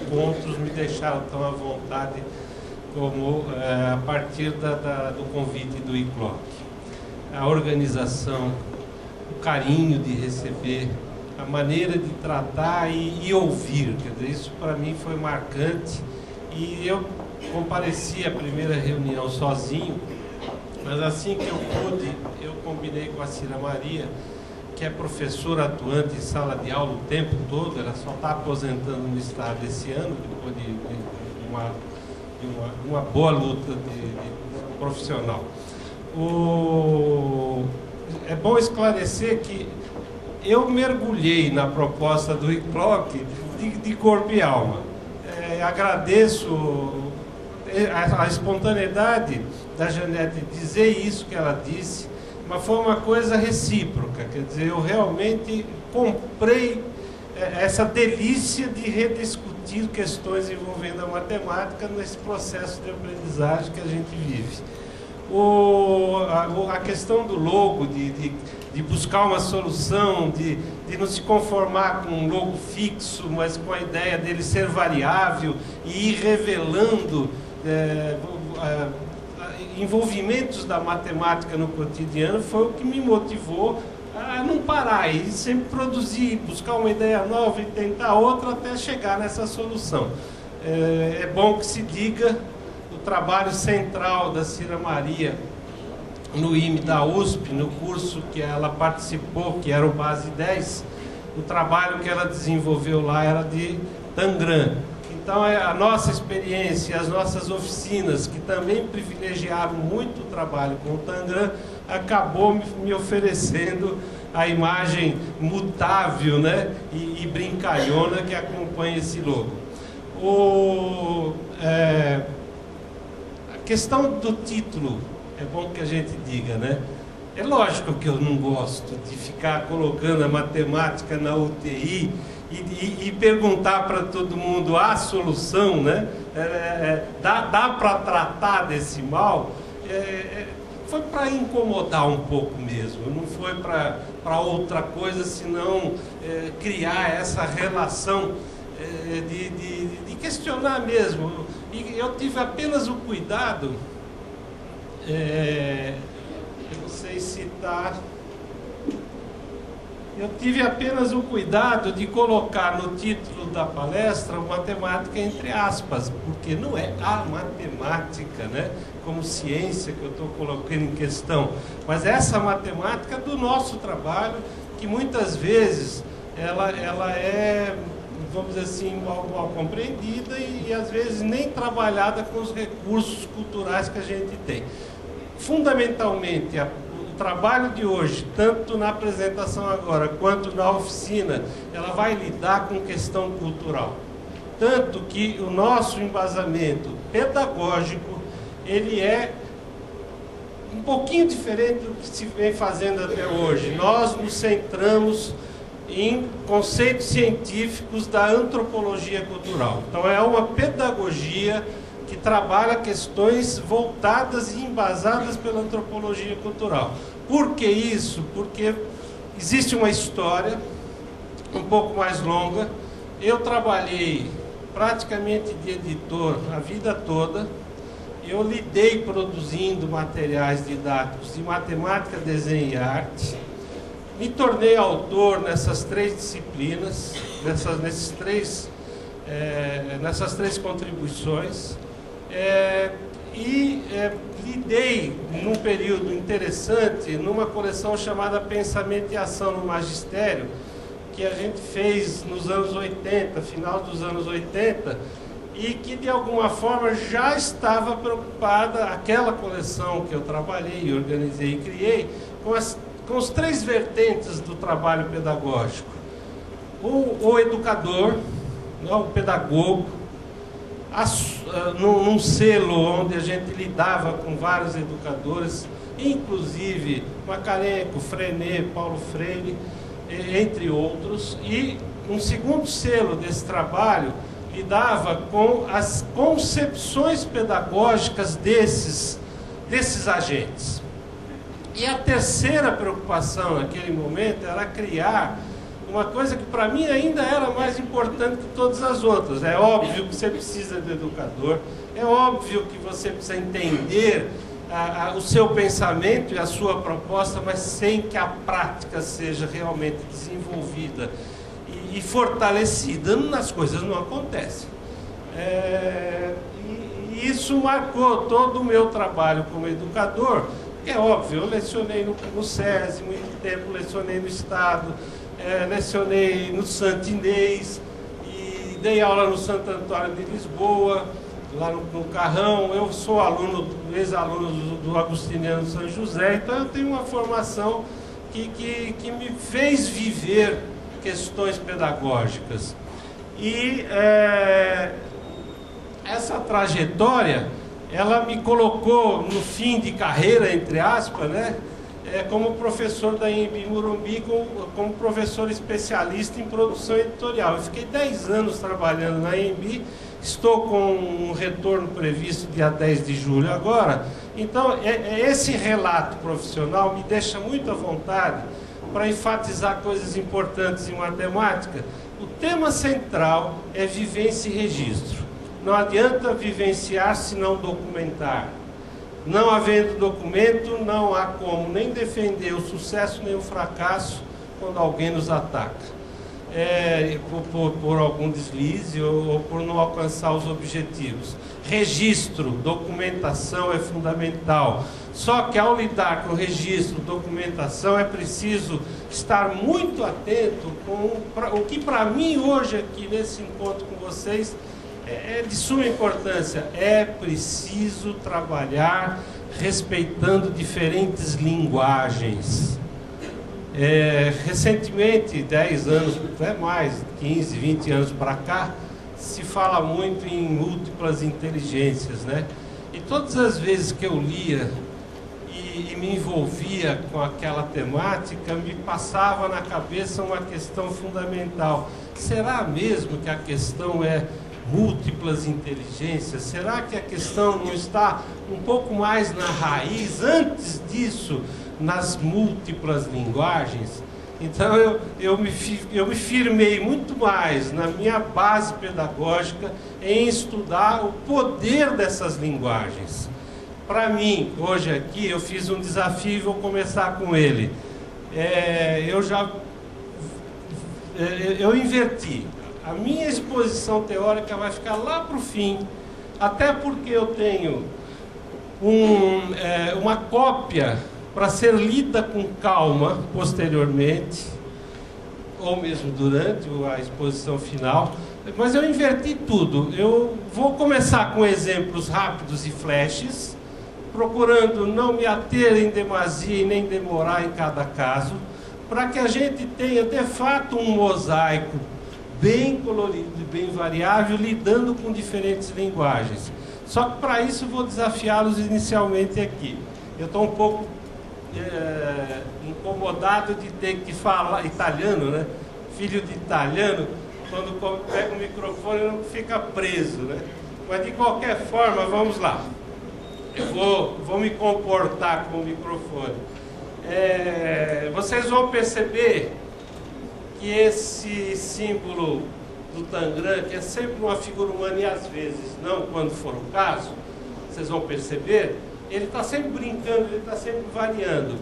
encontros me deixaram tão à vontade como a partir do convite do ICLOC. A organização, o carinho de receber, a maneira de tratar e ouvir, quer dizer, isso para mim foi marcante. E eu compareci à primeira reunião sozinho, mas assim que eu pude, eu combinei com a Cira Maria, que é professora atuante em sala de aula o tempo todo, ela só está aposentando no estado esse ano, depois de uma boa luta profissional. É bom esclarecer que eu mergulhei na proposta do ICLOC de corpo e alma. Agradeço a espontaneidade da Janete dizer isso que ela disse, mas foi uma coisa recíproca, quer dizer, eu realmente comprei essa delícia de rediscutir questões envolvendo a matemática nesse processo de aprendizagem que a gente vive. A questão do logo, de buscar uma solução, de não se conformar com um logo fixo, mas com a ideia dele ser variável e ir revelando envolvimentos da matemática no cotidiano, foi o que me motivou a não parar e sempre produzir, buscar uma ideia nova e tentar outra até chegar nessa solução. É bom que se diga o trabalho central da Cira Maria no IME da USP, no curso que ela participou, que era o Base 10, o trabalho que ela desenvolveu lá era de Tangram. Então, a nossa experiência, as nossas oficinas, que também privilegiaram muito o trabalho com o Tangram, acabou me oferecendo a imagem mutável, né, e brincalhona que acompanha esse logo. A questão do título, é bom que a gente diga, né? É lógico que eu não gosto de ficar colocando a matemática na UTI e perguntar para todo mundo a solução, né? Dá para tratar desse mal? Foi para incomodar um pouco mesmo, não foi para outra coisa, senão criar essa relação de questionar mesmo. E eu tive apenas o cuidado, eu não sei se está... Eu tive apenas o cuidado de colocar no título da palestra matemática entre aspas, porque não é a matemática, né, como ciência que eu estou colocando em questão, mas essa matemática do nosso trabalho, que muitas vezes ela é, vamos dizer assim, mal compreendida e às vezes nem trabalhada com os recursos culturais que a gente tem. Fundamentalmente, o trabalho de hoje, tanto na apresentação agora, quanto na oficina, ela vai lidar com questão cultural. Tanto que o nosso embasamento pedagógico, ele é um pouquinho diferente do que se vem fazendo até hoje. Nós nos centramos em conceitos científicos da antropologia cultural. Então, é uma pedagogia que trabalha questões voltadas e embasadas pela antropologia cultural. Por que isso? Porque existe uma história um pouco mais longa. Eu trabalhei praticamente de editor a vida toda. Eu lidei produzindo materiais didáticos de matemática, desenho e arte. Me tornei autor nessas três disciplinas, nessas três contribuições. Lidei num período interessante numa coleção chamada Pensamento e Ação no Magistério, que a gente fez nos anos 80, final dos anos 80, e que de alguma forma já estava preocupada, aquela coleção que eu trabalhei, organizei e criei, com os três vertentes do trabalho pedagógico. O educador, o pedagogo, num selo onde a gente lidava com vários educadores, inclusive Macarenco, Frenet, Paulo Freire, entre outros, e um segundo selo desse trabalho lidava com as concepções pedagógicas desses agentes. E a terceira preocupação naquele momento era criar uma coisa que para mim ainda era mais importante que todas as outras. É óbvio que você precisa do educador, é óbvio que você precisa entender o seu pensamento e a sua proposta, mas sem que a prática seja realmente desenvolvida e fortalecida, as coisas não acontecem. E isso marcou todo o meu trabalho como educador. É óbvio, eu lecionei no SESI muito tempo, lecionei no Estado, lecionei no Santo Inês e dei aula no Santo Antônio de Lisboa, lá no Carrão. Eu sou ex-aluno do Agustiniano São José, então eu tenho uma formação que me fez viver questões pedagógicas. E essa trajetória, ela me colocou no fim de carreira, entre aspas, né? Como professor da AMB Morumbi, como professor especialista em produção editorial. Eu fiquei 10 anos trabalhando na AMB, estou com um retorno previsto dia 10 de julho agora. Então, esse relato profissional me deixa muito à vontade para enfatizar coisas importantes em matemática. O tema central é vivência e registro. Não adianta vivenciar se não documentar. Não havendo documento, não há como nem defender o sucesso nem o fracasso quando alguém nos ataca. Por algum deslize ou por não alcançar os objetivos. Registro, documentação é fundamental. Só que ao lidar com registro, documentação, é preciso estar muito atento com o que para mim hoje aqui nesse encontro com vocês é de suma importância. É preciso trabalhar respeitando diferentes linguagens. Recentemente, 10 anos, até mais, 15, 20 anos para cá, se fala muito em múltiplas inteligências, né? E todas as vezes que eu lia e me envolvia com aquela temática, me passava na cabeça uma questão fundamental. Será mesmo que a questão é múltiplas inteligências? Será que a questão não está um pouco mais na raiz, antes disso, nas múltiplas linguagens? Então eu me firmei muito mais na minha base pedagógica em estudar o poder dessas linguagens. Para mim, hoje aqui, eu fiz um desafio e vou começar com ele. Eu inverti. A minha exposição teórica vai ficar lá para o fim, até porque eu tenho uma cópia para ser lida com calma posteriormente, ou mesmo durante a exposição final, mas eu inverti tudo. Eu vou começar com exemplos rápidos e flashes, procurando não me ater em demasia e nem demorar em cada caso, para que a gente tenha de fato um mosaico bem colorido e bem variável, lidando com diferentes linguagens. Só que para isso vou desafiá-los inicialmente aqui. Eu estou um pouco incomodado de ter que falar italiano, né? Filho de italiano, quando pega o microfone não fica preso, né? Mas de qualquer forma, vamos lá. Eu vou me comportar com o microfone. Vocês vão perceber que esse símbolo do Tangram, que é sempre uma figura humana e às vezes não, quando for o caso, vocês vão perceber, ele está sempre brincando, ele está sempre variando.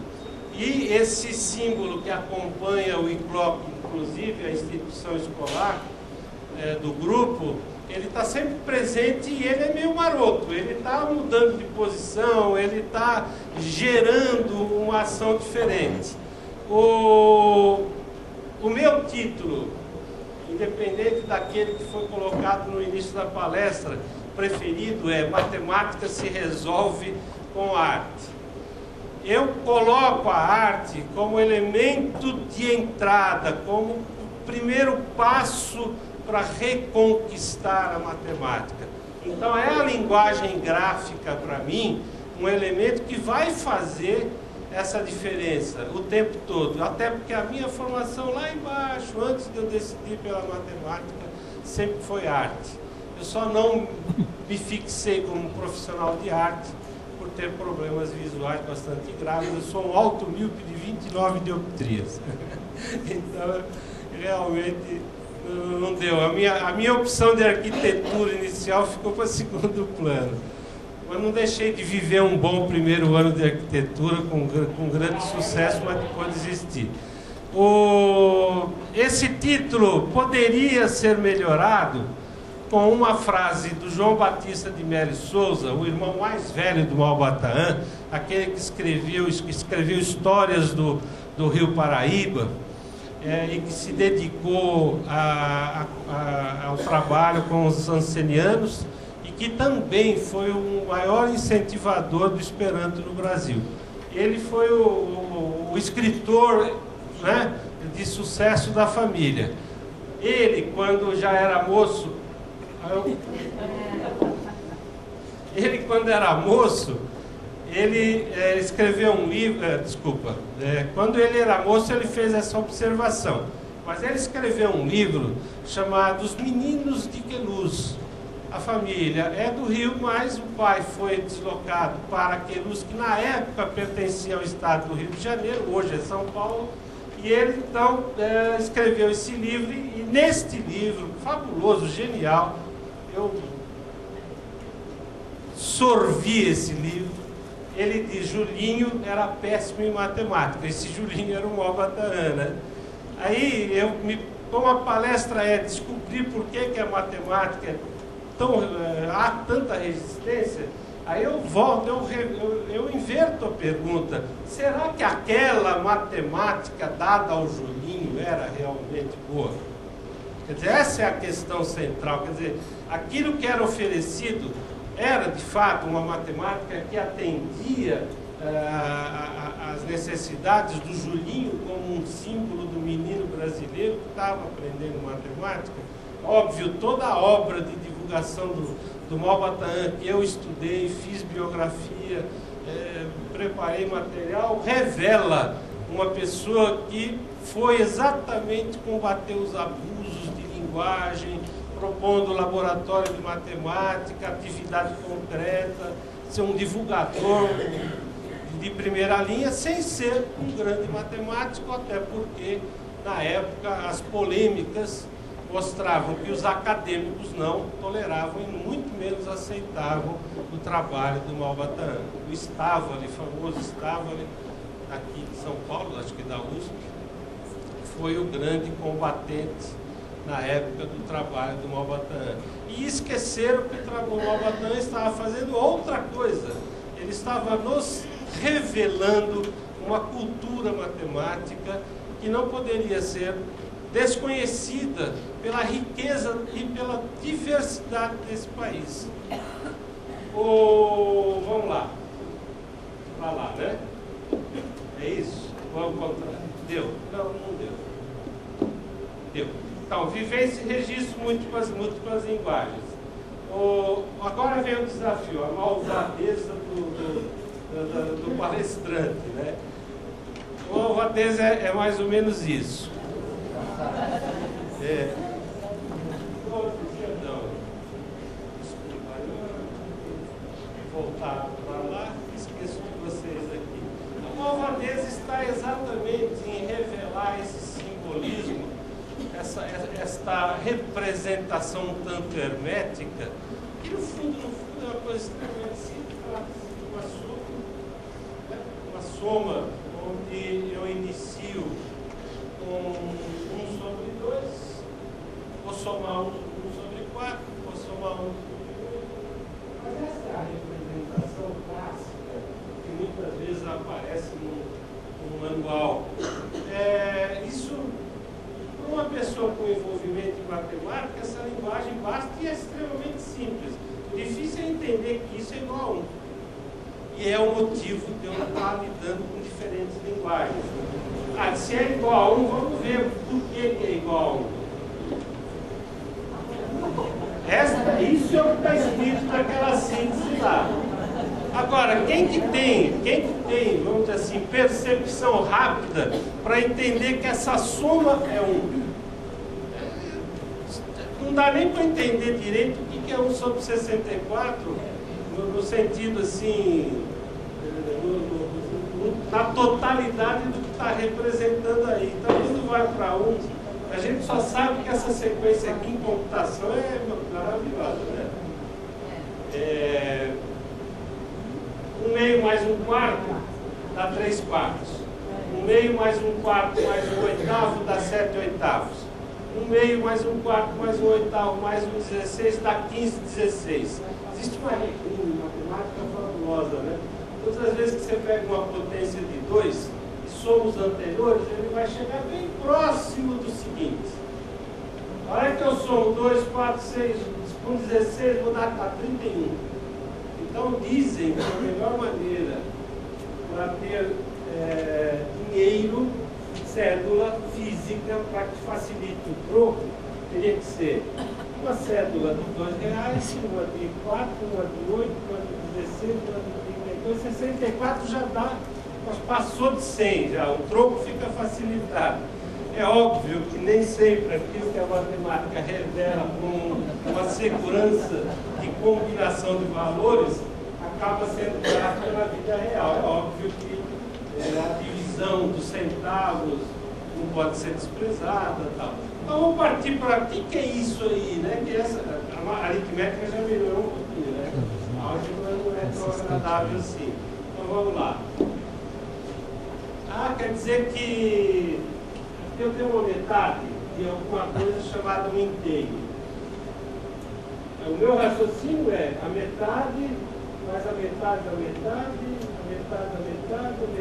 E esse símbolo que acompanha o ICLOC, inclusive a instituição escolar do grupo, ele está sempre presente e ele é meio maroto, ele está mudando de posição, ele está gerando uma ação diferente. O meu título, independente daquele que foi colocado no início da palestra, preferido é Matemática se resolve com arte. Eu coloco a arte como elemento de entrada, como o primeiro passo para reconquistar a matemática. Então é a linguagem gráfica para mim um elemento que vai fazer essa diferença o tempo todo, até porque a minha formação lá embaixo, antes de eu decidir pela matemática, sempre foi arte. Eu só não me fixei como profissional de arte por ter problemas visuais bastante graves. Eu sou um alto míope de 29 dioptrias. Então realmente não deu. A minha opção de arquitetura inicial ficou para segundo plano. Mas não deixei de viver um bom primeiro ano de arquitetura com grande sucesso, mas depois desisti. Esse título poderia ser melhorado com uma frase do João Batista de Melo Souza, o irmão mais velho do Malbataan, aquele que escreveu histórias do Rio Paraíba, e que se dedicou ao trabalho com os ancenianos e que também foi o maior incentivador do Esperanto no Brasil. Ele foi o escritor, né, de sucesso da família. Ele, quando já era moço, ele escreveu um livro, quando ele era moço ele fez essa observação, mas ele escreveu um livro chamado Os Meninos de Queluz. A família é do Rio, mas o pai foi deslocado para Queluz, que na época pertencia ao estado do Rio de Janeiro, hoje é São Paulo, e ele então escreveu esse livro, e neste livro, fabuloso, genial, eu sorvi esse livro. Ele diz: Julinho era péssimo em matemática. Esse Julinho era um Malbataan, né? Aí, como a palestra descobrir por que a matemática há tanta resistência, aí eu volto, eu inverto a pergunta. Será que aquela matemática dada ao Julinho era realmente boa? Quer dizer, essa é a questão central. Quer dizer, aquilo que era oferecido era, de fato, uma matemática que atendia às necessidades do Julinho como um símbolo do menino brasileiro que estava aprendendo matemática. Óbvio, toda a obra de divulgação do Malbataan que eu estudei, fiz biografia, preparei material, revela uma pessoa que foi exatamente combater os abusos de linguagem, propondo laboratório de matemática, atividade concreta, ser um divulgador de primeira linha, sem ser um grande matemático, até porque, na época, as polêmicas mostravam que os acadêmicos não toleravam e muito menos aceitavam o trabalho do Malbataan. O Stavale, famoso Stavale, aqui de São Paulo, acho que da USP, foi o grande combatente na época do trabalho do Malbataan. E esqueceram que o Malbataan estava fazendo outra coisa. Ele estava nos revelando uma cultura matemática que não poderia ser desconhecida pela riqueza e pela diversidade desse país. Vamos lá. Para lá, né? É isso? Ou ao contrário? Deu? Não deu. Deu. Então, vivência e registro múltiplas linguagens. Agora vem o desafio, a malvadeza do palestrante, né? A malvadeza é mais ou menos isso. Perdão. Desculpa, voltar para lá, esqueço de vocês aqui. A malvadeza está exatamente em revelar esse simbolismo, esta representação um tanto hermética, que no fundo é uma coisa extremamente simples, uma soma onde eu inicio com 1 sobre 2, vou somar 1 sobre 4, vou somar 1 sobre 8. Mas essa é a representação clássica que muitas vezes aparece no manual. Isso, para uma pessoa com envolvimento em matemática, essa linguagem basta e é extremamente simples. O difícil é entender que isso é igual a 1. E é o motivo de eu estar lidando com diferentes linguagens. Se é igual a 1, vamos ver por que é igual a 1. Isso é o que está escrito naquela síntese lá. Agora, quem que tem, vamos dizer assim, percepção rápida para entender que essa soma é 1? Não dá nem para entender direito o que é 1 sobre 64, no sentido assim, na totalidade do que está representando aí. Então, quando vai para 1, A gente só sabe que essa sequência aqui em computação é maravilhosa, né? 1/2 mais 1/4 dá 3/4. 1/2 mais 1/4 mais 1/8 dá 7/8. 1/2 mais 1/4 mais 1/8 mais 1/16 dá 15/16. Existe uma matemática fabulosa, né? Todas as vezes que você pega uma potência de 2 e soma os anteriores, ele vai chegar bem próximo do seguinte. A hora que eu somo 2, 4, 6 com 16, vou dar 31. Então dizem que a melhor maneira para ter dinheiro, cédula física, para que facilite o troco, teria que ser uma cédula de R$2, uma de 4, uma de 8, uma de 16, uma de 32, 64 já dá, mas passou de 100 já, o troco fica facilitado. É óbvio que nem sempre aquilo que a matemática revela com uma segurança de combinação de valores acaba sendo prática na vida real. É óbvio que a divisão dos centavos não pode ser desprezada e tal. Então vamos partir para o que é isso aí, né? Que a aritmética já melhorou um pouquinho, né? A álgebra não é tão agradável assim. Então vamos lá. Quer dizer que eu tenho uma metade de alguma coisa chamada um inteiro. O meu raciocínio é a metade, mais a metade da metade, a metade da metade, a metade da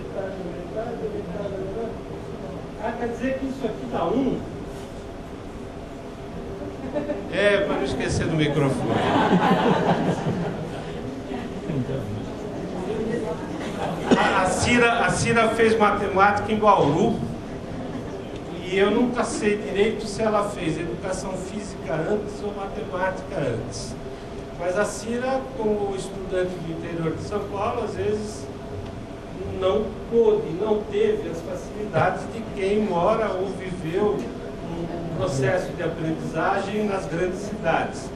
metade, a metade da metade. Quer dizer que isso aqui dá 1? Para não esquecer do microfone. A Cira fez matemática em Bauru. E eu nunca sei direito se ela fez educação física antes ou matemática antes. Mas a Cira, como estudante do interior de São Paulo, às vezes não pôde, não teve as facilidades de quem mora ou viveu um processo de aprendizagem nas grandes cidades.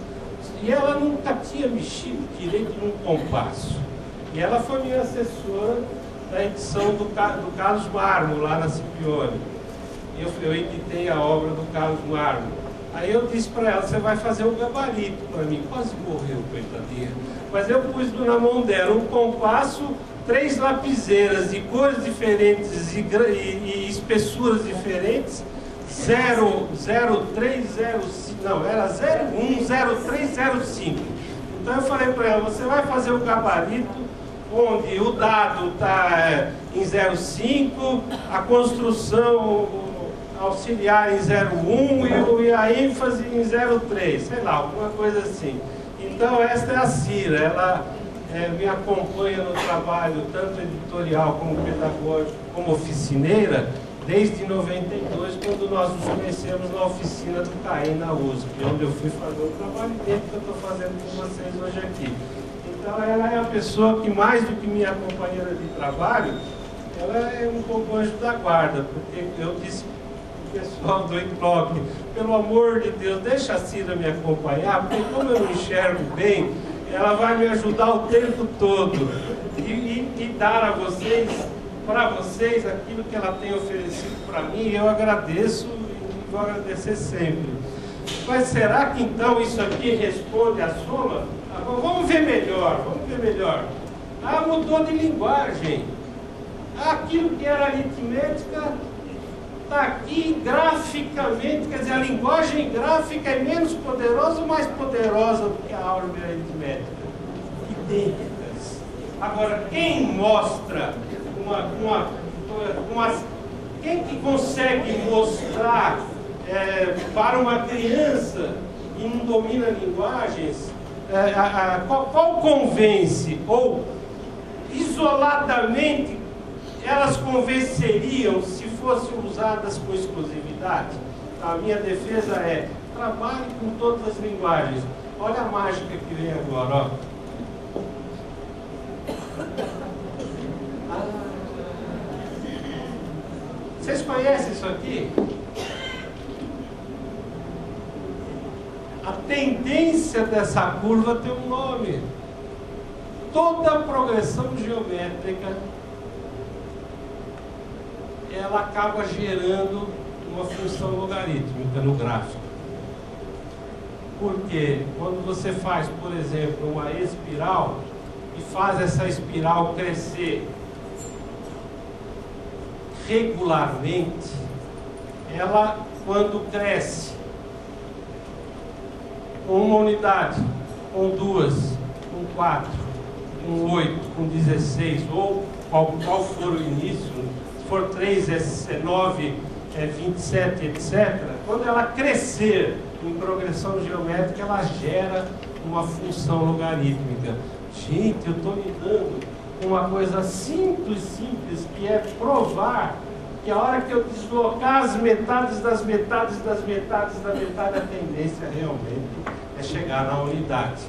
E ela nunca tinha mexido direito num compasso. E ela foi minha assessora da edição do Carlos Mármore, lá na Scipione. Eu editei a obra do Carlos Mármore. Aí eu disse para ela, você vai fazer um gabarito para mim. Quase morreu, coitadinha. Mas eu pus na mão dela um compasso, 3 lapiseiras de cores diferentes e espessuras diferentes, 0,0305, não, era 0,10305. Então eu falei para ela, você vai fazer um gabarito onde o dado está em 0,5, a construção auxiliar em 0,1 e a ênfase em 0,3, sei lá, alguma coisa assim. Então esta é a Cira, ela me acompanha no trabalho tanto editorial como pedagógico, como oficineira, desde 92, quando nós nos conhecemos na oficina do CAEM na USP, onde eu fui fazer o trabalho dentro que eu estou fazendo com vocês hoje aqui. Então ela é a pessoa que, mais do que minha companheira de trabalho, ela é um pouco anjo da guarda, porque eu disse pro pessoal do blog, pelo amor de Deus, deixa a Cira me acompanhar, porque como eu não enxergo bem, ela vai me ajudar o tempo todo e dar a vocês, para vocês, aquilo que ela tem oferecido para mim. Eu agradeço e vou agradecer sempre. Mas será que então isso aqui responde à soma? Vamos ver melhor, mudou de linguagem. Aquilo que era aritmética está aqui graficamente, quer dizer, a linguagem gráfica é menos poderosa ou mais poderosa do que a álgebra aritmética? Idênticas. Agora, quem mostra quem que consegue mostrar para uma criança que não domina linguagens, qual convence, ou isoladamente elas convenceriam se fossem usadas com exclusividade? A minha defesa é: trabalhe com todas as linguagens. Olha a mágica que vem agora, ó. Vocês conhecem isso aqui? A tendência dessa curva tem um nome. Toda progressão geométrica, ela acaba gerando uma função logarítmica no gráfico. Porque quando você faz, por exemplo, uma espiral e faz essa espiral crescer regularmente, ela, quando cresce com uma unidade, com duas, com 4, com 8, com 16, ou qual for o início, se for 3 é 9, é 27, etc. Quando ela crescer em progressão geométrica, ela gera uma função logarítmica. Gente, eu estou lidando com uma coisa simples, que é provar que a hora que eu deslocar as metades das metades das metades da metade, a tendência realmente é chegar na unidade.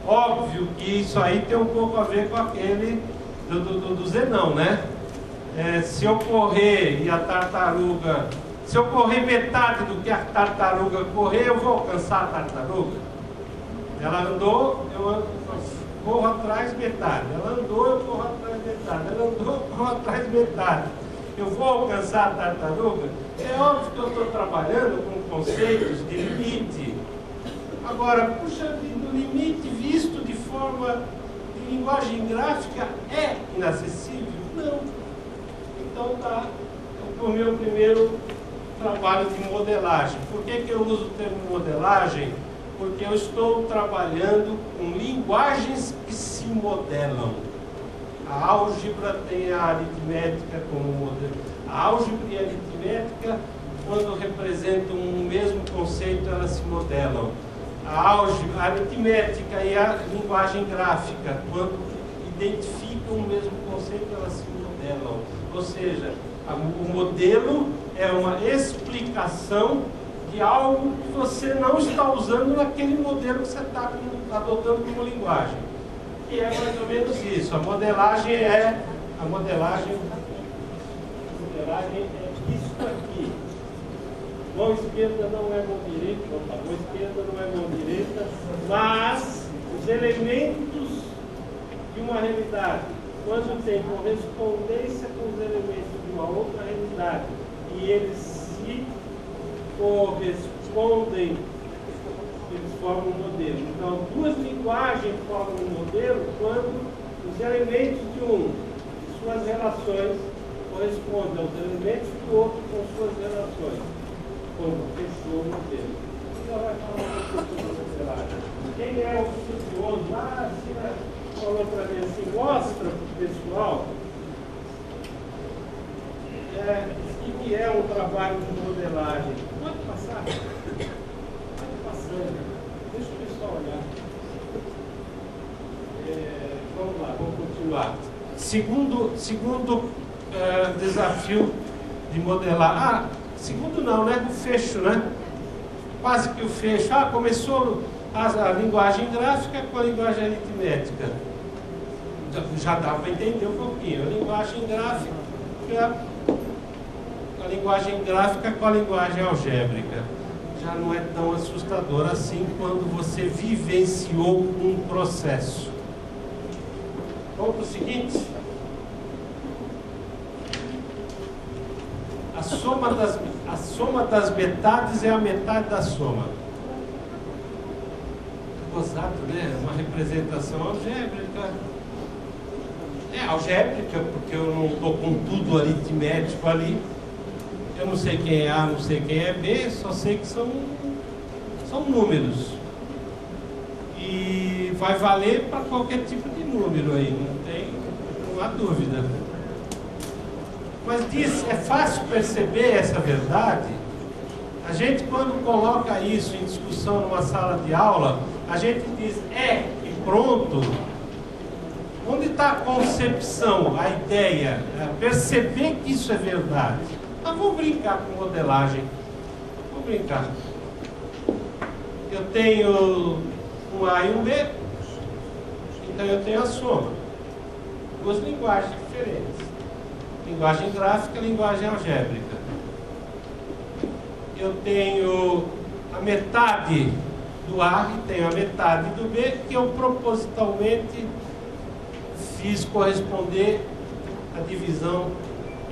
Óbvio que isso aí tem um pouco a ver com aquele do Zenão, né? Se eu correr e a tartaruga... Se eu correr metade do que a tartaruga correr, eu vou alcançar a tartaruga. Ela andou, eu corro atrás metade. Ela andou, eu corro atrás metade. Ela andou, eu corro atrás metade. Eu vou alcançar a tartaruga? É óbvio que eu estou trabalhando com conceitos de limite. Agora, puxa, o limite visto de forma de linguagem gráfica é inacessível? Não. Então tá, o meu primeiro trabalho de modelagem. Por que eu uso o termo modelagem? Porque eu estou trabalhando com linguagens que se modelam. A álgebra tem a aritmética como modelo. A álgebra e a aritmética, quando representam um mesmo conceito, elas se modelam. A álgebra, a aritmética e a linguagem gráfica, quando identificam o mesmo conceito, elas se modelam. Ou seja, o modelo é uma explicação de algo que você não está usando naquele modelo que você está adotando como linguagem. E é mais ou menos isso. A modelagem é isso aqui. Mão esquerda não é mão direita, mão esquerda não é mão direita, mas os elementos de uma realidade, quando tem correspondência com os elementos de uma outra realidade, e eles se correspondem, eles formam um modelo. Então, duas linguagens formam um modelo quando os elementos de um e suas relações correspondem aos elementos do outro com suas relações. Como fechou o modelo. Já vai falar um pouco sobre a modelagem. Quem é o estudioso lá, falou para mim assim, mostra para o pessoal o que é um trabalho de modelagem. Pode passar? Pode passando. Deixa o pessoal olhar. Vamos lá, vamos continuar. Segundo desafio de modelar. Segundo não, né? O fecho, né? Quase que o fecho. Começou a linguagem gráfica com a linguagem aritmética. Já dá para entender um pouquinho. A linguagem gráfica com a linguagem algébrica. Já não é tão assustador assim quando você vivenciou um processo. Vamos para o seguinte. A soma das metades é a metade da soma. Gozado, né? Uma representação algébrica. É algébrica, porque eu não estou com tudo aritmético ali. Eu não sei quem é A, não sei quem é B, só sei que são números. E vai valer para qualquer tipo de número aí, não há dúvida. Mas é fácil perceber essa verdade. A gente, quando coloca isso em discussão numa sala de aula, a gente diz e pronto. Onde está a concepção, a ideia, perceber que isso é verdade? Mas vamos brincar com modelagem. Vamos brincar. Eu tenho um A e um B, então eu tenho a soma. Duas linguagens diferentes. Linguagem gráfica e linguagem algébrica. Eu tenho a metade do A e tenho a metade do B, que eu propositalmente fiz corresponder à divisão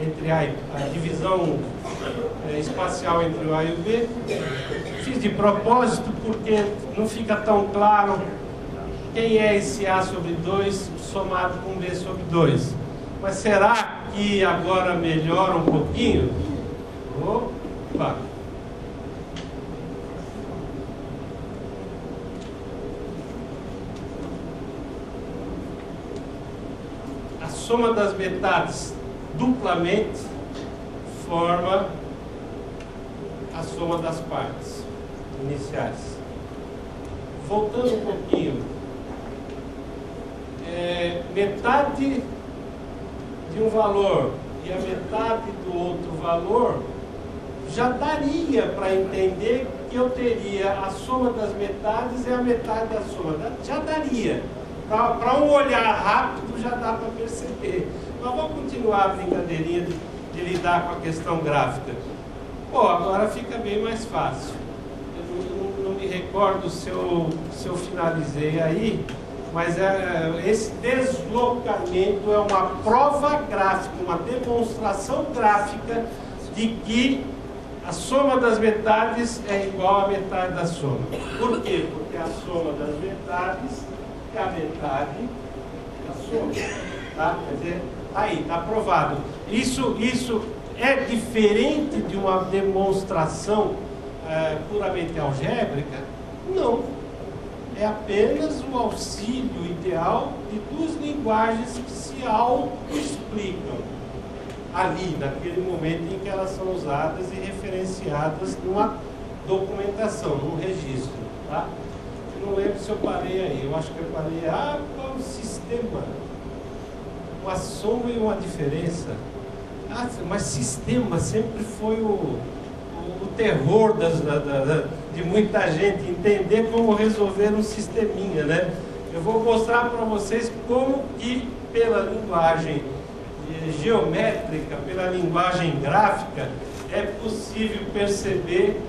entre a divisão espacial entre o A e o B. Fiz de propósito porque não fica tão claro quem é esse A sobre 2 somado com B sobre 2. Mas será que agora melhora um pouquinho? Opa! A soma das metades duplamente forma a soma das partes iniciais. Voltando um pouquinho, metade de um valor e a metade do outro valor já daria para entender que eu teria a soma das metades e a metade da soma. Já daria. Para um olhar rápido já dá para perceber. Mas vamos continuar a brincadeirinha de lidar com a questão gráfica. Pô, agora fica bem mais fácil. Eu não me recordo se eu finalizei aí, mas esse deslocamento é uma prova gráfica, uma demonstração gráfica de que a soma das metades é igual à metade da soma. Por quê? Porque a soma das metades é a metade da soma. Tá? Quer dizer, aí, está provado. Isso é diferente de uma demonstração puramente algébrica? Não. É apenas o auxílio ideal de duas linguagens que se auto-explicam ali, naquele momento em que elas são usadas e referenciadas numa documentação, num registro. Tá? Eu não lembro se eu parei aí, eu acho que eu parei. Qual o sistema? Uma soma e uma diferença. Mas sistema sempre foi o terror de muita gente, entender como resolver um sisteminha, né? Eu vou mostrar para vocês como que pela linguagem geométrica, pela linguagem gráfica, é possível perceber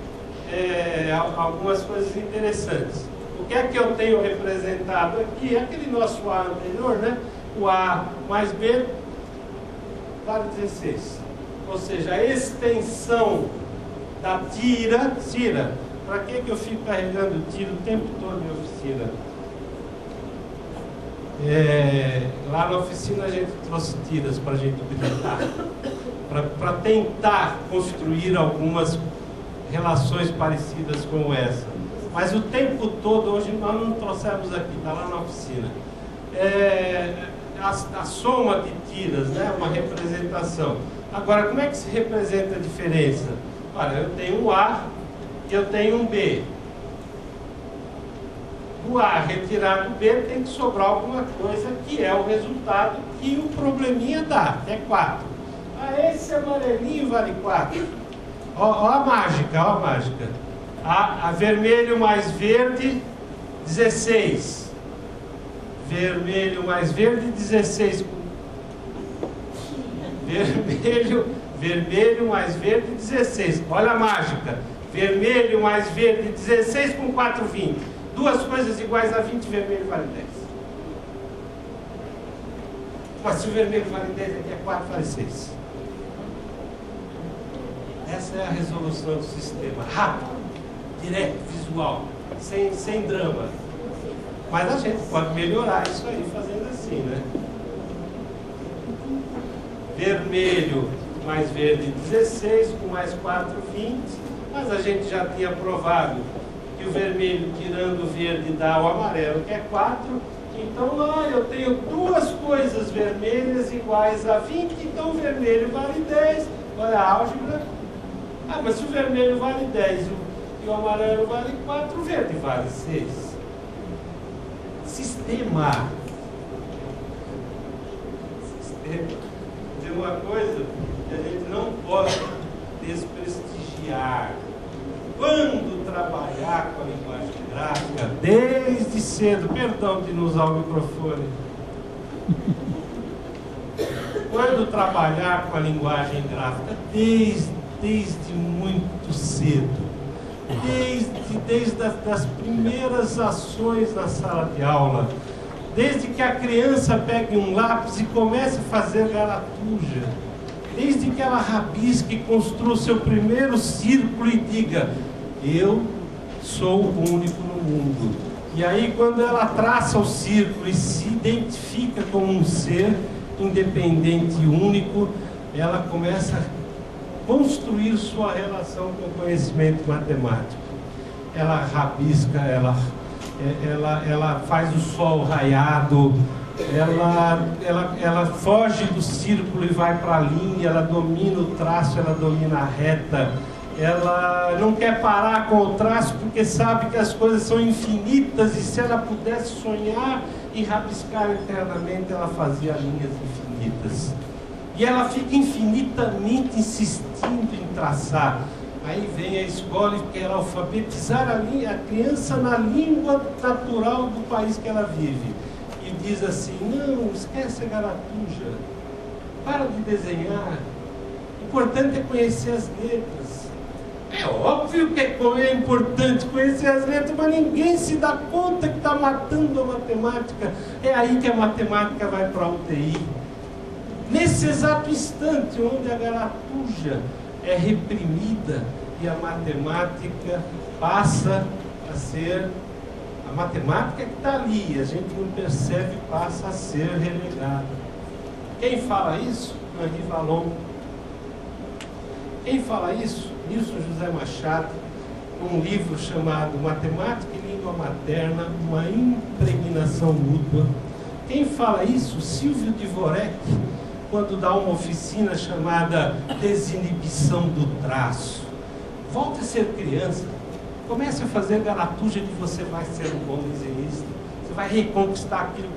algumas coisas interessantes. O que é que eu tenho representado aqui? É aquele nosso A anterior, né? O A mais B vale 16. Ou seja, a extensão da tira. Para que eu fico carregando tira o tempo todo em oficina? Lá na oficina a gente trouxe tiras para a gente utilizar, para tentar construir algumas relações parecidas com essa. Mas o tempo todo, hoje nós não trouxemos aqui, está lá na oficina. A soma de tiras, né? Uma representação. Agora, como é que se representa a diferença? Olha, eu tenho um A e eu tenho um B. Do A retirar do B tem que sobrar alguma coisa que é o resultado que o probleminha dá, que é 4. Esse amarelinho vale 4. Ó a mágica, ó a mágica. A vermelho mais verde, 16. Vermelho mais verde, 16. Vermelho mais verde, 16. Olha a mágica. Vermelho mais verde, 16 com 4, 20. Duas coisas iguais a 20, vermelho vale 10. Mas se o vermelho vale 10, aqui é 4, vale 6. Essa é a resolução do sistema. Rápido, direto, visual, sem drama. Mas a gente pode melhorar isso aí fazendo assim, né? Vermelho mais verde 16, com mais 4, 20. Mas a gente já tinha provado que o vermelho tirando o verde dá o amarelo, que é 4. Então lá eu tenho duas coisas vermelhas iguais a 20, então o vermelho vale 10. Olha a álgebra. Mas se o vermelho vale 10 e o amarelo vale 4, o verde vale 6. Sistema. Tem uma coisa que a gente não pode desprestigiar. Quando trabalhar com a linguagem gráfica, desde cedo, perdão de não usar o microfone. Quando trabalhar com a linguagem gráfica, desde muito cedo, desde as primeiras ações na sala de aula, desde que a criança pegue um lápis e comece a fazer garatuja, desde que ela rabisque e construa o seu primeiro círculo e diga: eu sou o único no mundo. E aí, quando ela traça o círculo e se identifica como um ser independente e único, ela começa a construir sua relação com o conhecimento matemático. Ela rabisca, ela faz o sol raiado, ela foge do círculo e vai para a linha, ela domina o traço, ela domina a reta. Ela não quer parar com o traço porque sabe que as coisas são infinitas, e se ela pudesse sonhar e rabiscar eternamente, ela fazia linhas infinitas. E ela fica infinitamente insistindo em traçar. Aí vem a escola e quer alfabetizar a criança na língua natural do país que ela vive. E diz assim: não, esquece a garatuja, para de desenhar, o importante é conhecer as letras. É óbvio que é importante conhecer as letras, mas ninguém se dá conta que está matando a matemática. É aí que a matemática vai para a UTI. Nesse exato instante onde a garatuja é reprimida e a matemática passa a ser... A matemática que está ali, a gente não percebe, passa a ser relegada. Quem fala isso? Henri Vallon. Quem fala isso? Nilson José Machado, num livro chamado Matemática e Língua Materna, uma impregnação mútua. Quem fala isso? Silvio Dvorak, quando dá uma oficina chamada Desinibição do Traço. Volte a ser criança, comece a fazer garatuja que você vai ser um bom desenhista. Você vai reconquistar aquilo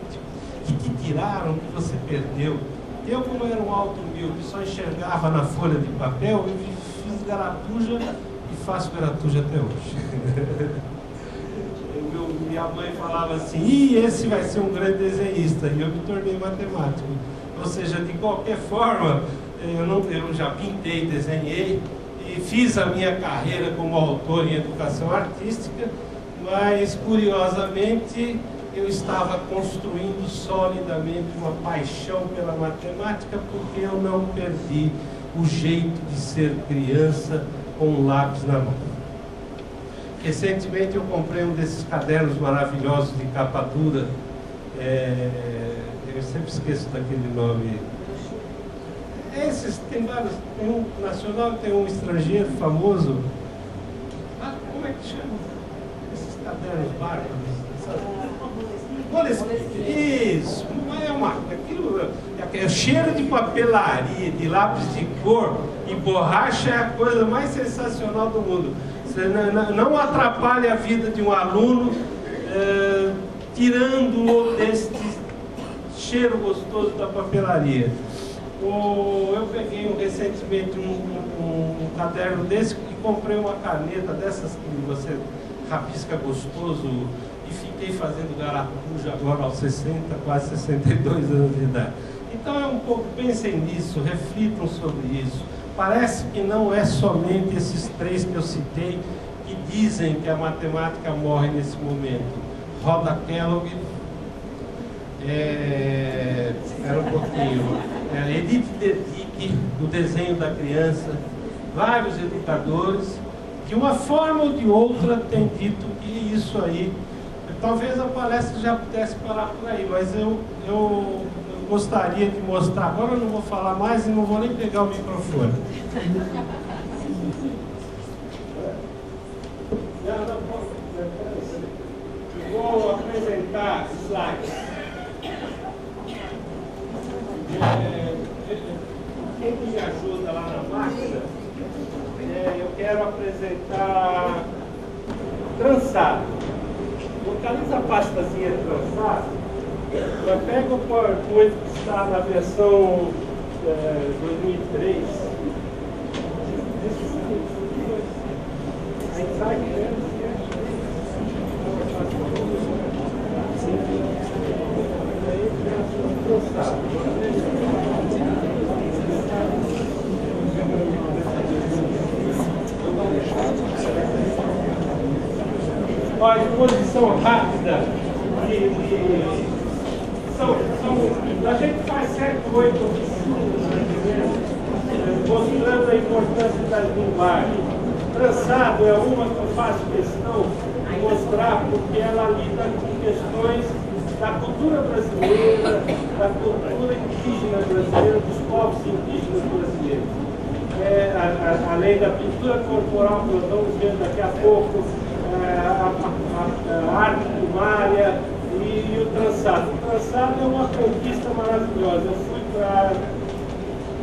que te tiraram, que você perdeu. Eu, como era um alto humilde, só enxergava na folha de papel, eu fiz garatuja e faço garatuja até hoje. Minha mãe falava assim: esse vai ser um grande desenhista, e eu me tornei matemático. Ou seja, de qualquer forma, eu já pintei, desenhei e fiz a minha carreira como autor em educação artística, mas curiosamente eu estava construindo solidamente uma paixão pela matemática, porque eu não perdi o jeito de ser criança com um lápis na mão. Recentemente eu comprei um desses cadernos maravilhosos de capa dura, eu sempre esqueço daquele nome. Esses, tem vários, tem um nacional, tem um estrangeiro famoso. Como é que chama? Esses cadernos bárbaros. Isso, aquilo é cheiro de papelaria, de lápis de cor e borracha, é a coisa mais sensacional do mundo. Você não atrapalha a vida de um aluno, tirando-o desse cheiro gostoso da papelaria. Eu peguei recentemente um caderno desse e comprei uma caneta dessas que você rabisca gostoso, e fiquei fazendo garatuja agora aos 60, quase 62 anos de idade. Então é um pouco, pensem nisso, reflitam sobre isso. Parece que não é somente esses três que eu citei que dizem que a matemática morre nesse momento. Rhoda Kellogg, era um pouquinho, Edith Dedic, do desenho da criança, vários educadores, de uma forma ou de outra, têm dito que isso aí, talvez a palestra já pudesse parar por aí, mas eu gostaria de mostrar. Agora eu não vou falar mais e não vou nem pegar o microfone. Vou apresentar slides. Quem me ajuda lá na máquina, eu quero apresentar trançado. Localiza a pastazinha de trançado. Pega o PowerPoint que está na versão 2003. Olha, exposição rápida. A gente faz 7, 8 oficinas. importância da linguagem. Trançado é uma que eu faço questão de mostrar porque ela lida com questões da cultura brasileira, da cultura indígena brasileira, dos povos indígenas brasileiros. Além da pintura corporal, que nós vamos ver daqui a pouco, a arte primária e o trançado. O trançado é uma conquista maravilhosa. Eu fui para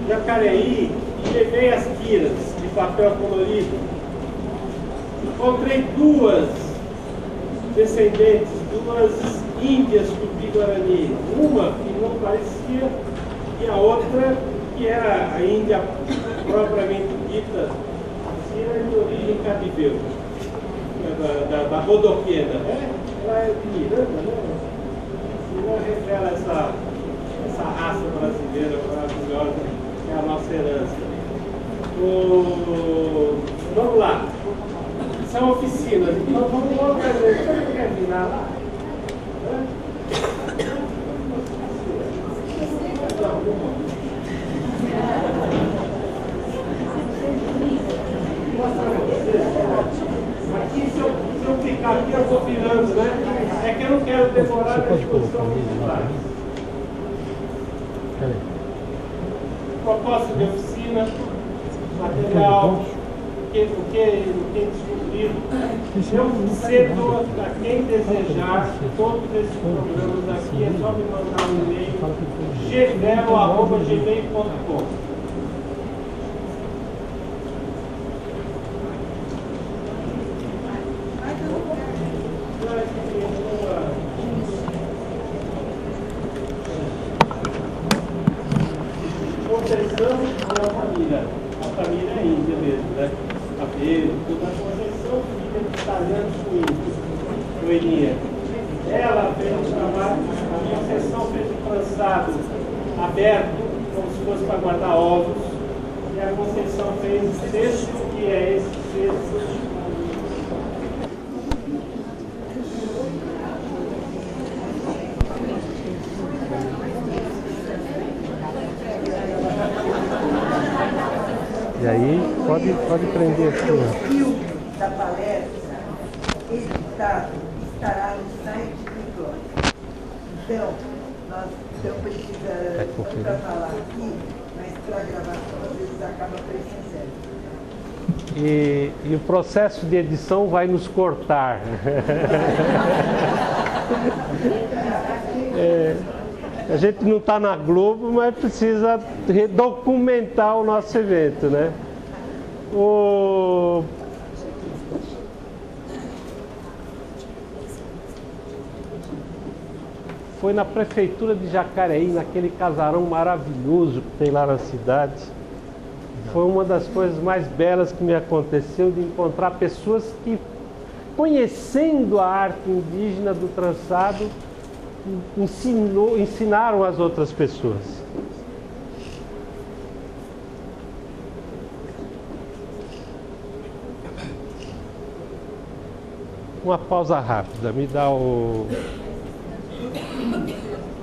Jacareí e levei as tiras de papel colorido. Encontrei duas descendentes, duas índias tupi-guarani. Uma que não parecia e a outra que era a Índia propriamente dita, era de origem cadibeu, da Bodoquena. Ela é de Miranda, né? Ela revela essa raça brasileira maravilhosa, que é a nossa herança. Vamos lá. São oficinas. Então vamos logo fazer. Você quer terminar lá? Aqui, se eu ficar aqui, eu vou virando, né? É que eu não quero demorar a discussão dos slides. Proposta de oficina, material, o que descobrir. Eu cedo a quem desejar todos esses programas aqui, é só me mandar um e-mail gvelo@gmail.com. Conceição é a família é índia mesmo, né? Cabelo, toda a Conceição, filha de italianos com índios, coelhinha. Ela fez um trabalho, a Conceição fez um trançado aberto, como se fosse para guardar ovos, e a Conceição fez um cesto, que é esse cesto. E aí, pode prender aqui. O filme da palestra estará no site do blog. Então, nós então precisamos para falar aqui, mas para a gravação às vezes acaba parecendo sério. E o processo de edição vai nos cortar. A gente não está na Globo, mas precisa documentar o nosso evento, né? Foi na prefeitura de Jacareí, naquele casarão maravilhoso que tem lá na cidade. Foi uma das coisas mais belas que me aconteceu, de encontrar pessoas que, conhecendo a arte indígena do trançado, ensinaram as outras pessoas. Uma pausa rápida, me dá o...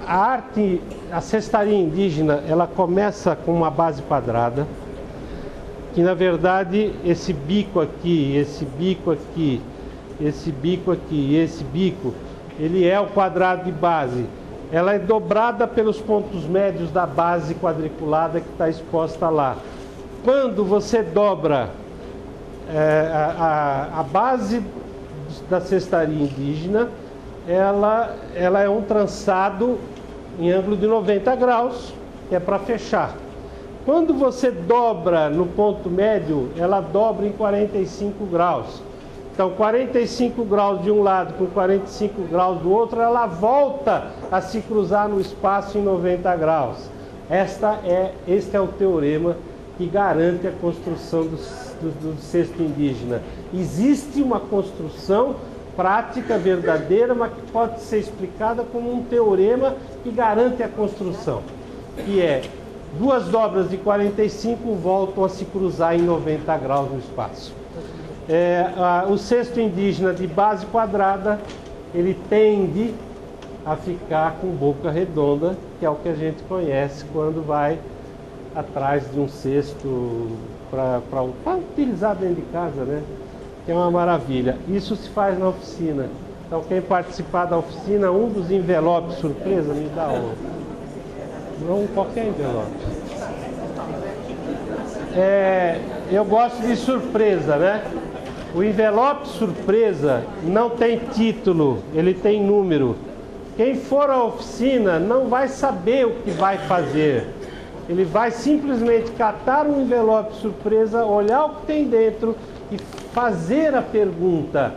A arte, a cestaria indígena, ela começa com uma base quadrada, que na verdade esse bico aqui, esse bico aqui, esse bico aqui e esse bico, ele é o quadrado de base. Ela é dobrada pelos pontos médios da base quadriculada que está exposta lá. Quando você dobra a base da cestaria indígena, ela é um trançado em ângulo de 90 graus, que é para fechar. Quando você dobra no ponto médio, ela dobra em 45 graus. Então, 45 graus de um lado com 45 graus do outro, ela volta a se cruzar no espaço em 90 graus. Este é o teorema que garante a construção do cesto indígena. Existe uma construção prática, verdadeira, mas que pode ser explicada como um teorema que garante a construção, que é duas dobras de 45 voltam a se cruzar em 90 graus no espaço. O cesto indígena de base quadrada, ele tende a ficar com boca redonda, que é o que a gente conhece quando vai atrás de um cesto para utilizar dentro de casa, né? Que é uma maravilha. Isso se faz na oficina. Então, quem participar da oficina, um dos envelopes surpresa, me dá um. Não qualquer envelope. Eu gosto de surpresa, né? O envelope surpresa não tem título, ele tem número. Quem for à oficina não vai saber o que vai fazer. Ele vai simplesmente catar um envelope surpresa, olhar o que tem dentro e fazer a pergunta,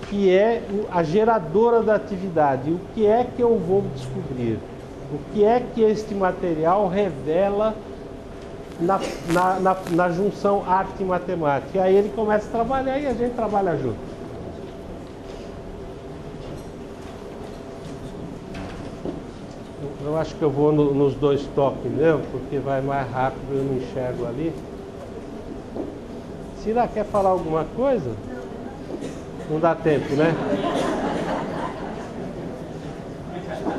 que é a geradora da atividade. O que é que eu vou descobrir? O que é que este material revela na junção arte e matemática? E aí ele começa a trabalhar e a gente trabalha junto. Eu acho que eu vou nos dois toques mesmo, porque vai mais rápido, eu não enxergo ali. Cira, quer falar alguma coisa? Não dá tempo, né?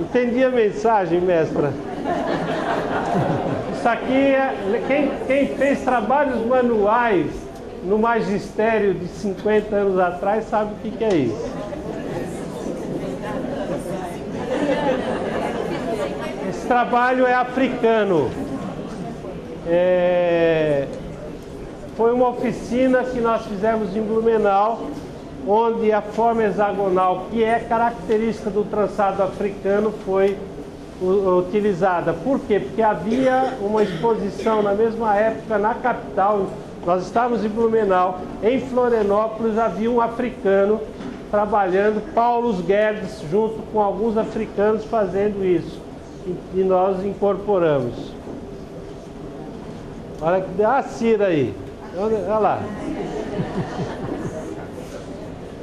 Entendi a mensagem, mestra. Isso aqui é... Quem fez trabalhos manuais no magistério de 50 anos atrás sabe o que é isso. Esse trabalho é africano. Foi uma oficina que nós fizemos em Blumenau, onde a forma hexagonal, que é característica do trançado africano, foi utilizada. Por quê? Porque havia uma exposição na mesma época na capital. Nós estávamos em Blumenau, em Florianópolis havia um africano trabalhando, Paulo Guedes, junto com alguns africanos fazendo isso. E nós incorporamos. Olha que deu a Cira aí. Olha lá.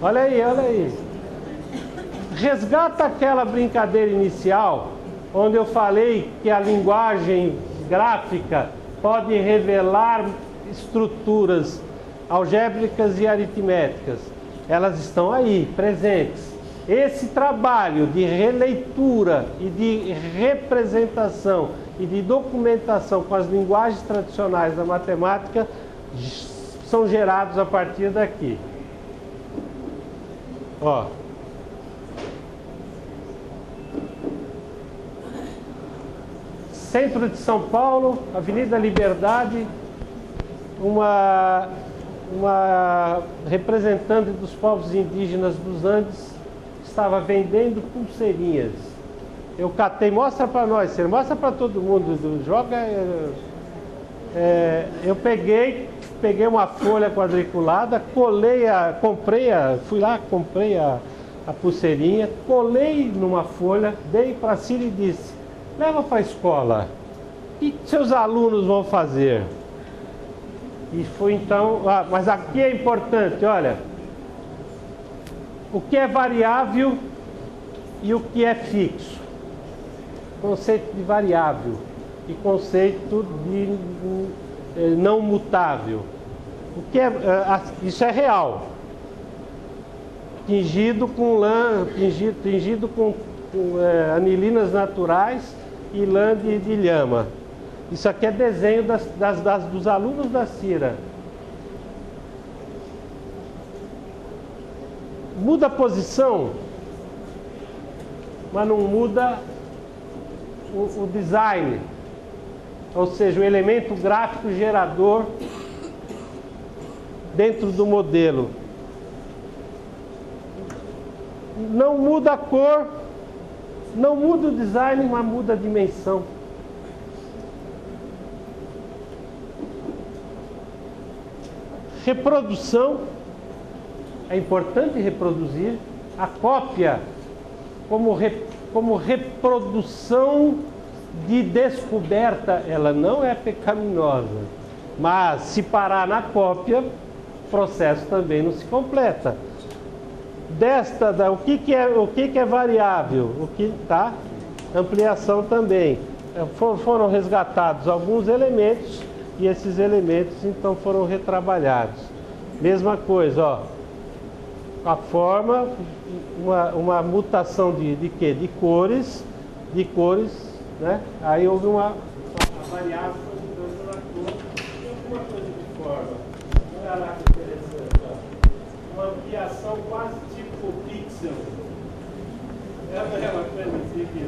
Olha aí, olha aí. Resgata aquela brincadeira inicial, onde eu falei que a linguagem gráfica pode revelar estruturas algébricas e aritméticas. Elas estão aí, presentes. Esse trabalho de releitura e de representação e de documentação com as linguagens tradicionais da matemática são gerados a partir daqui. Ó. Centro de São Paulo, Avenida Liberdade, uma representante dos povos indígenas dos Andes estava vendendo pulseirinhas. Eu catei, mostra para nós, mostra para todo mundo, joga. Eu peguei uma folha quadriculada, comprei a pulseirinha, colei numa folha, dei para a Cira e disse: leva para a escola. O que seus alunos vão fazer? E foi então, mas aqui é importante, olha, o que é variável e o que é fixo. Conceito de variável e conceito de não mutável. O que isso é real. Tingido com lã, tingido com anilinas naturais e lã de lhama. Isso aqui é desenho dos alunos da Cira. Muda a posição, mas não muda o design. Ou seja, o elemento gráfico gerador dentro do modelo. Não muda a cor, não muda o design, mas muda a dimensão. Reprodução, é importante reproduzir. A cópia como reprodução de descoberta, ela não é pecaminosa. Mas se parar na cópia, o processo também não se completa. O que é variável? Ampliação também. Foram resgatados alguns elementos e esses elementos então foram retrabalhados. Mesma coisa, ó. A forma, uma mutação de quê? De cores, né? Aí houve variáveis estão mudando na cor. Tem alguma coisa de forma. Olha lá que interessante. Ó. Uma ampliação quase tipo pixel. É uma coisa assim aqui.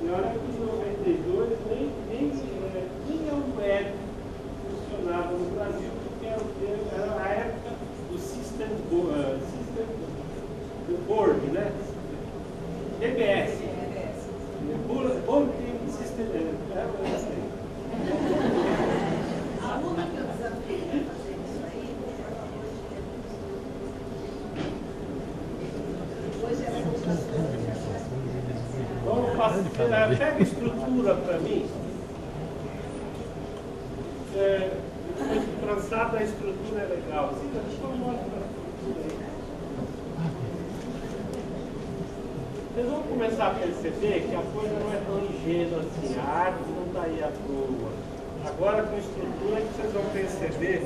E olha que em 92 nem a web funcionava no Brasil, porque era a época do System Board, né? DBS. Bulletin System. A única que eu desafiei a fazer isso aí depois era Vamos fazer, pega a estrutura para mim. Depois de trançada, a estrutura é legal. Deixa eu mostrar a estrutura aí. Vocês vão começar a perceber que a coisa não é tão ingênua assim. A árvore não está aí à toa. Agora, com a estrutura, que vocês vão perceber.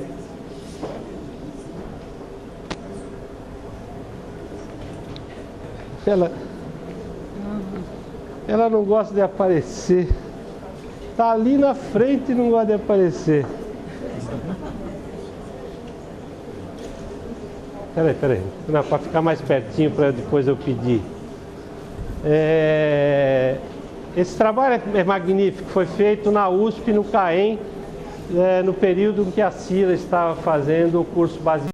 Ela não gosta de aparecer. Está ali na frente e não gosta de aparecer. Peraí. Não, para ficar mais pertinho para depois eu pedir. Esse trabalho é magnífico. Foi feito na USP, no CAEM, no período em que a Cila estava fazendo o curso básico.